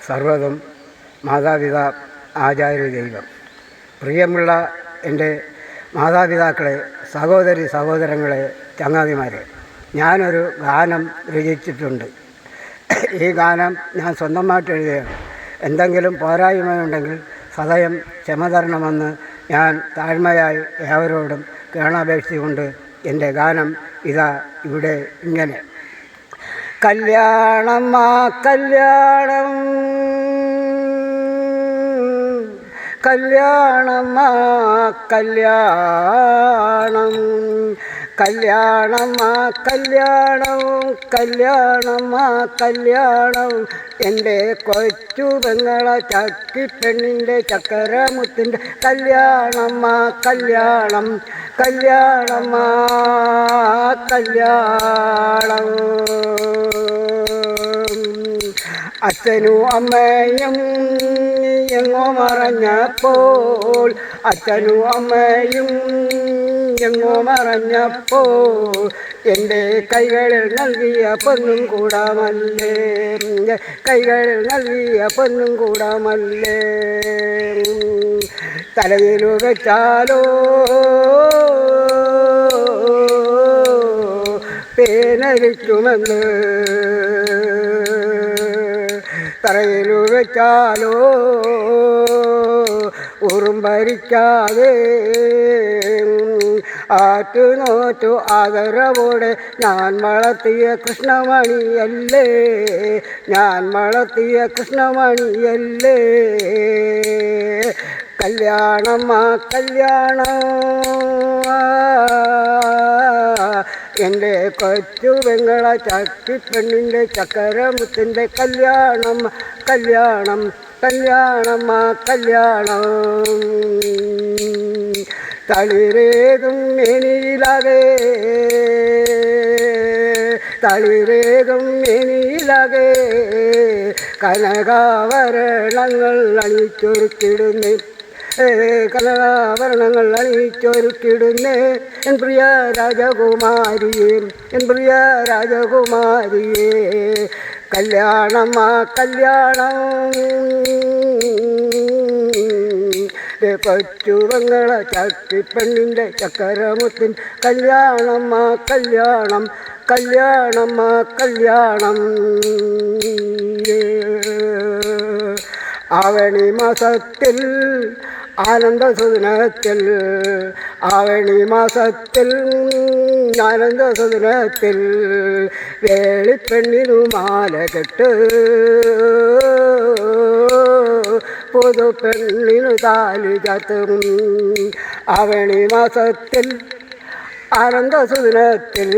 സർവ്വതും മാതാപിതാ ആചാര്യ ദൈവം. പ്രിയമുള്ള എൻ്റെ മാതാപിതാക്കളെ, സഹോദരി സഹോദരങ്ങളെ, ചങ്ങാതിമാരെ, ഞാനൊരു ഗാനം രചിച്ചിട്ടുണ്ട്. ഈ ഗാനം ഞാൻ സ്വന്തമായിട്ട് എഴുതിയാണ്. എന്തെങ്കിലും പോരായ്മയുണ്ടെങ്കിൽ സദയം ക്ഷമ തരണമെന്ന് ഞാൻ താഴ്മയായി ഏവരോടും കേണപേക്ഷിച്ചുകൊണ്ട് എൻ്റെ ഗാനം ഇതാ ഇവിടെ ഇങ്ങനെ. കല്യാണം കല്യാണം കല്യാണം കല്യാണം കല്യാണം കല്യാണം കല്യാണം കല്യാണം എൻ്റെ കൊച്ചു പെങ്ങളെ ചക്കിപ്പെണ്ണിൻ്റെ ചക്കരമുത്തിൻ്റെ കല്യാണം കല്യാണം കല്യാണം കല്യാണം. അച്ഛനും അമ്മയും എങ്ങോ മറഞ്ഞപ്പോൾ, അച്ഛനും അമ്മയും എങ്ങോ മറഞ്ഞപ്പോൾ എൻ്റെ കൈകളിൽ നൽകിയ പൊന്നും കൂടാമല്ലേ, കൈകളിൽ നൽകിയ പൊന്നും കൂടാമല്ലേ. തലയിൽ വെച്ചാലോ പേനരിക്കുമെന്ന്, തറയിൽ വെച്ചാലോ ഉറുമ്പരിക്കാതെ ആറ്റുനോറ്റു ആദരവോടെ ഞാൻ വളർത്തിയ കൃഷ്ണമണിയല്ലേ, ഞാൻ വളർത്തിയ കൃഷ്ണമണിയല്ലേ. കല്യാണം കല്യാണം എൻ്റെ കൊച്ചു പെങ്ങളെ ചക്കിപ്പെണ്ണിൻ്റെ ചക്കരമുത്തിൻ്റെ കല്യാണം കല്യാണം കല്യാണം കല്യാണം. തളിരേകും മേനിയിലാകെ, തളിരേകും മേനിയിലാകെ കനകാഭരണങ്ങൾ അണിച്ചൊരുക്കിടുന്നേ, കനകാഭരണങ്ങൾ അണിച്ചൊരുക്കിടുന്നേ എൻ പ്രിയ രാജകുമാരിയേ, എൻ പ്രിയ രാജകുമാരിയേ. കല്യാണം കല്യാണം കൊച്ചു പെങ്ങളെ ചക്കിപ്പെണ്ണിൻ്റെ ചക്കരമുത്തിൻ കല്യാണം കല്യാണം കല്യാണം കല്യാണം. ആവണി മാസത്തിൽ ആനന്ദസുദിനത്തിൽ, ആവണി മാസത്തിൽ ആനന്ദസുദിനത്തിൽ വേളിപ്പെണ്ണിനു മാല കെട്ട്, പുതുപ്പെണ്ണിനു താലി ചാർത്തും. ആവണി മാസത്തിൽ ആനന്ദസുദിനത്തിൽ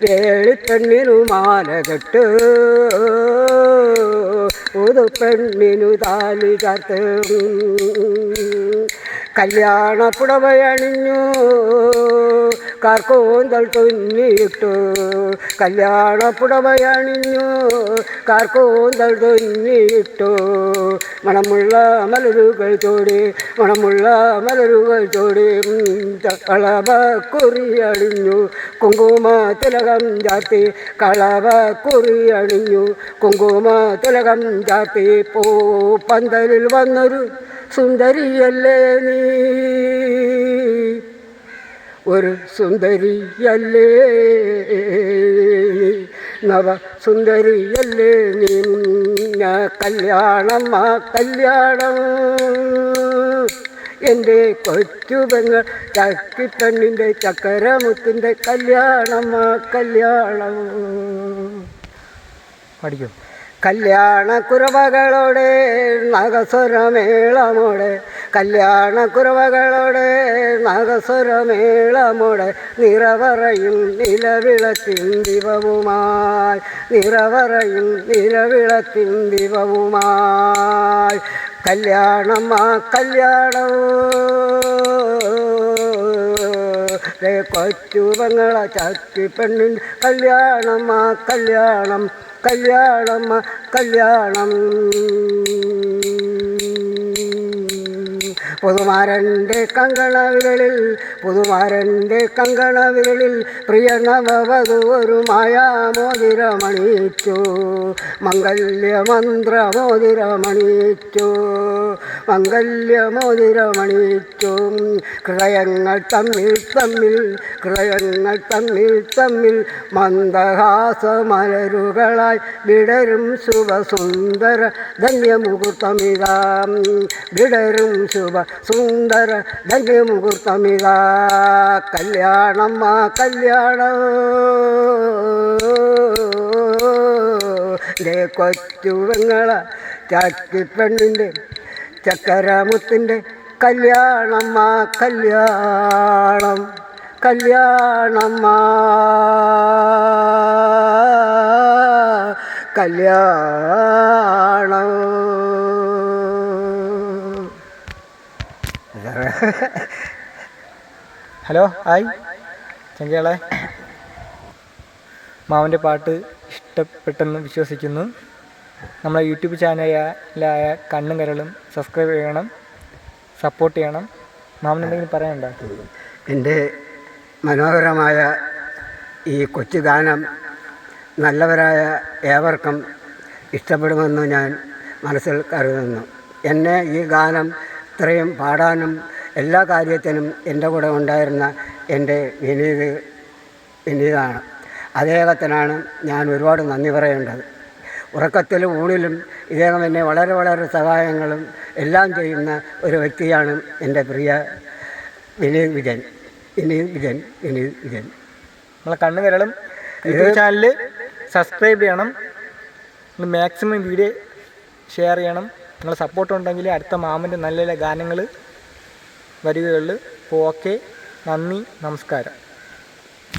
വേളിപ്പെണ്ണിനു മാല കെട്ട്, പുതുപ്പെണ്ണിനു താലി ചാർത്തും. കല്യാണ പുടവയണിഞ്ഞു കാർക്കൂന്തൽ തുന്നിയിട്ടു, കല്യാണ പുടവയണിഞ്ഞു കാർക്കൂന്തൽ തുന്നിയിട്ടു. മണമുള്ള മലരുകൾ ചോടി, മണമുള്ള മലരുകൾ ചോടി കളവക്കുറി അണിഞ്ഞു കുങ്കുമ തിലകം ചാർത്തി, കളവക്കുറി അണിഞ്ഞു കുങ്കുമ തിലകം ചാർത്തി. പന്തലിൽ വന്നൊരു സുന്ദരിയല്ലേ നീ, ഒരു സുന്ദരിയല്ലേ നീ, നവ സുന്ദരിയല്ലേ നീ. കല്യാണം കല്യാണം എൻ്റെ കൊച്ചു പെങ്ങൾ ചക്കിപ്പെണ്ണിൻ്റെ ചക്കരമുത്തിൻ്റെ കല്യാണം കല്യാണം. പഠിക്കും. കല്യാണക്കുറവകളോടെ നാഗസ്വരമേളമോടെ, കല്യാണക്കുറവകളോടെ നാഗസ്വരമേളമോടെ നിറവറയും നിലവിളക്കിൻ ദീപവുമായി, നിറവറയും നിലവിളക്കിൻ ദീപവുമായി. കല്യാണം കല്യാണം കൊച്ചു പെങ്ങളെ ചക്കിപ്പെണ്ണിൻ കല്യാണം കല്യാണം കല്യാണം കല്യാണം. പുതുമാരൻ്റെ കങ്കണവിരലിൽ പ്രിയ നവവധു ഒരു മായാമോതിരമണിയിച്ചു മംഗല്യമന്ത്രമോതിരമണിയിച്ചു ഹൃദയങ്ങൾ തമ്മിൽ മന്ദഹാസമലരുകളായി വിടരും ശുഭസുന്ദര ധന്യമുഹൂർത്തമിതാ കല്യാണം കൊച്ചുവങ്ങള ചാക്കിപ്പെണ്ണിൻ്റെ ചക്കരമുത്തിൻ്റെ കല്യാണം ഹലോ ഹായ് ചങ്കകളെ, മാവൻ്റെ പാട്ട് ഇഷ്ടപ്പെട്ടെന്ന് വിശ്വസിക്കുന്നു. നമ്മളെ യൂട്യൂബ് ചാനലായ കണ്ണും കരളും സബ്സ്ക്രൈബ് ചെയ്യണം, സപ്പോർട്ട് ചെയ്യണം. മാമൻ എന്തെങ്കിലും പറയാനുണ്ടോ? എൻ്റെ മനോഹരമായ ഈ കൊച്ചു ഗാനം നല്ലവരായ ഏവർക്കും ഇഷ്ടപ്പെടുമെന്ന് ഞാൻ മനസ്സിൽ കരുതുന്നു. എന്നെ ഈ ഗാനം ഇത്രയും പാടാനും എല്ലാ കാര്യത്തിനും എൻ്റെ കൂടെ ഉണ്ടായിരുന്ന എൻ്റെ വിനീതാണ്. അദ്ദേഹത്തിനാണ് ഞാൻ ഒരുപാട് നന്ദി പറയേണ്ടത്. ഉറക്കത്തിലും ഊണിലും ഇദ്ദേഹം എന്നെ വളരെ വളരെ സഹായങ്ങളും എല്ലാം ചെയ്യുന്ന ഒരു വ്യക്തിയാണ് എൻ്റെ പ്രിയ വിനീത് വിജയൻ. നമ്മളെ കണ്ണുകരളും യൂട്യൂബ് ചാനൽ സബ്സ്ക്രൈബ് ചെയ്യണം, മാക്സിമം വീഡിയോ ഷെയർ ചെയ്യണം. നിങ്ങളുടെ സപ്പോർട്ട് ഉണ്ടെങ്കിൽ അടുത്ത മാമൻ്റെ നല്ല നല്ല ഗാനങ്ങൾ വരികയുള്ളൂ. അപ്പോൾ ഓക്കെ, നന്ദി, നമസ്കാരം.